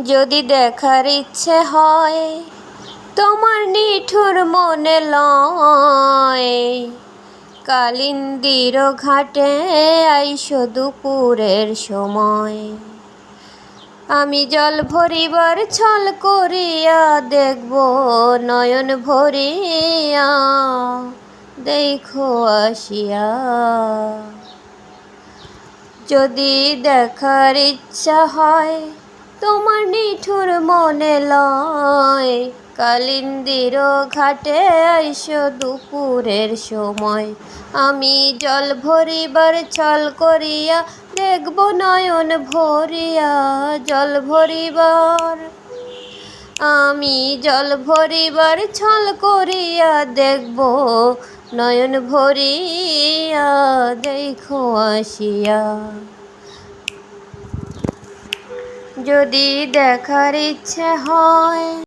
যদি দেখার ইচ্ছে হয় তোমার নিঠুর মনে লয়, কালিন্দির ঘাটে আইসো দুপুরের সময়। আমি জল ভরিবার ছল করিয়া দেখব নয়ন ভরিয়া, দেখো আসিয়া। যদি দেখার ইচ্ছা হয় তোমার নিঠুর মনে লয়, কালিন্দির ঘাটে আইসো দুপুরের সময়। আমি জল ভরিবার ছল করিয়া দেখব নয়ন ভরিয়া, জল ভরিবার আমি জল ভরিবার ছল করিয়া দেখব নয়ন ভরিয়া, দেখো আসিয়া। যদি দেখার ইচ্ছে হয়